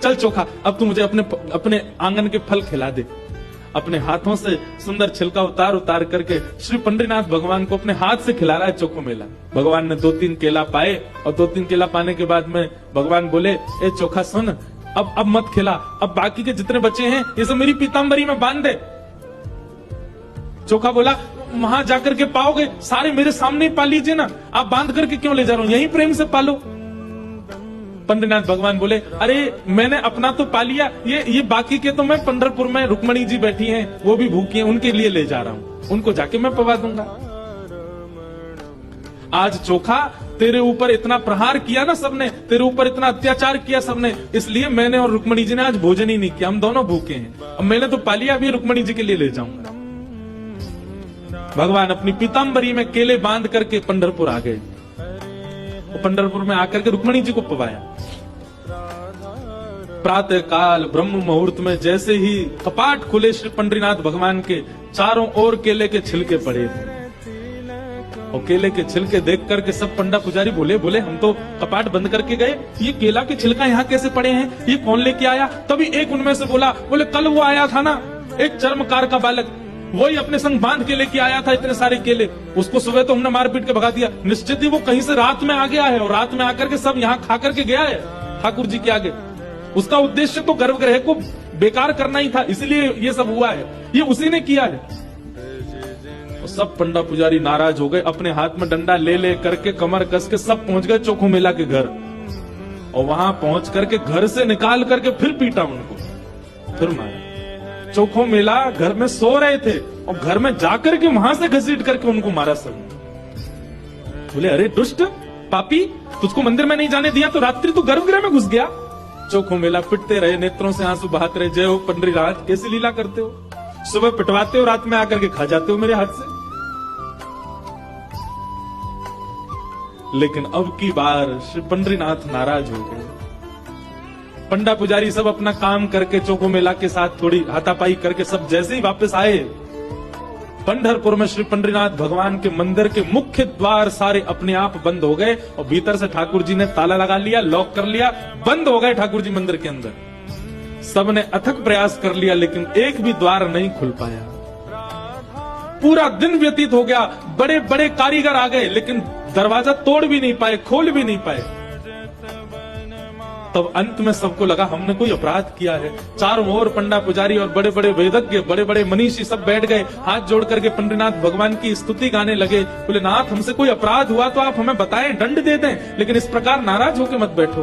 चल चोखा, अब तू मुझे अपने आंगन के फल खिला दे। अपने हाथों से सुंदर छिलका उतार करके श्री पंडरीनाथ भगवान को अपने हाथ से खिला रहा है चोखो मेला। भगवान ने 2-3 केला पाए और 2-3 केला पाने के बाद में भगवान बोले, ए चोखा सुन, अब मत खिला, अब बाकी के जितने बचे हैं ये सब मेरी पीताम्बरी में बांध दे। चोखा बोला, वहां जाकर के पाओगे, सारे मेरे सामने ही पा लीजिए ना, आप बांध करके क्यों ले जा रहा हूं, यहीं प्रेम से पालो। पंडरीनाथ भगवान बोले, अरे मैंने अपना तो पा लिया, ये बाकी के तो मैं पंढरपुर में रुक्मणी जी बैठी हैं, वो भी भूखी हैं, उनके लिए ले जा रहा हूं, उनको जाके मैं पवा दूंगा। आज चोखा तेरे ऊपर इतना प्रहार किया ना सबने, तेरे ऊपर इतना अत्याचार किया सबने, इसलिए मैंने और रुक्मणी जी ने आज भोजन ही नहीं किया, हम दोनों भूखे हैं। अब मैंने तो पा लिया, अभी रुक्मणी जी के लिए ले जाऊंगा। भगवान अपनी पीताम्बरी में केले बांध करके पंढरपुर आ गए। पंढरपुर में आकर के रुक्मणी जी को पवाया। प्रातः काल ब्रह्म मुहूर्त में जैसे ही कपाट खुले श्री पंडरीनाथ भगवान के, चारों ओर केले के छिलके पड़े थे। और केले के छिलके देख करके सब पंडा पुजारी बोले हम तो कपाट बंद करके गए, ये केला के छिलका यहाँ कैसे पड़े हैं, ये कौन लेके आया। तभी एक उनमें से बोले कल वो आया था ना, एक चर्मकार का बालक, वही अपने संग बांध के लेके आया था इतने सारे केले, उसको सुबह तो हमने मार पीट के भगा दिया, निश्चित ही वो कहीं से रात में आ गया है और रात में आकर के सब यहाँ खा करके गया है ठाकुर जी के आगे। उसका उद्देश्य तो गर्भगृह को बेकार करना ही था, इसलिए ये सब हुआ है, ये उसी ने किया है। और सब पंडा पुजारी नाराज हो गए, अपने हाथ में डंडा ले करके कमर कस के सब पहुंच गए चोखो मेला के घर। और वहां पहुंच करके घर से निकाल करके फिर पीटा उनको, फिर मारा। चोखो मेला घर में सो रहे थे और घर में जाकर के वहां से घसीट करके उनको मारा सब। बोले, अरे दुष्ट पापी, तुझको मंदिर में नहीं जाने दिया तो रात्रि तू गर्भगृह में घुस गया। चोखो मेला पिटते रहे, नेत्रों से आंसू बहाते रहे, जय हो पंडरीनाथ, कैसी लीला करते हो, सुबह पिटवाते हो, रात में आकर के खा जाते हो मेरे हाथ से। लेकिन अब की बार श्री पंडरीनाथ नाराज हो गए। पंडा पुजारी सब अपना काम करके चोखो मेला के साथ थोड़ी हाथापाई करके सब जैसे ही वापस आए, पंढरपुर में श्री पंडरीनाथ भगवान के मंदिर के मुख्य द्वार सारे अपने आप बंद हो गए और भीतर से ठाकुर जी ने ताला लगा लिया, लॉक कर लिया, बंद हो गए ठाकुर जी मंदिर के अंदर। सबने अथक प्रयास कर लिया लेकिन एक भी द्वार नहीं खुल पाया। पूरा दिन व्यतीत हो गया, बड़े बड़े कारीगर आ गए लेकिन दरवाजा तोड़ भी नहीं पाए, खोल भी नहीं पाए। तब अंत में सबको लगा हमने कोई अपराध किया है। चारों ओर पंडा पुजारी और बड़े बड़े वेदज्ञ, बड़े बड़े मनीषी सब बैठ गए, हाथ जोड़ करके पंडरीनाथ भगवान की स्तुति गाने लगे। बोले, नाथ हमसे कोई अपराध हुआ तो आप हमें बताएं, दंड दे दें, लेकिन इस प्रकार नाराज होकर मत बैठो।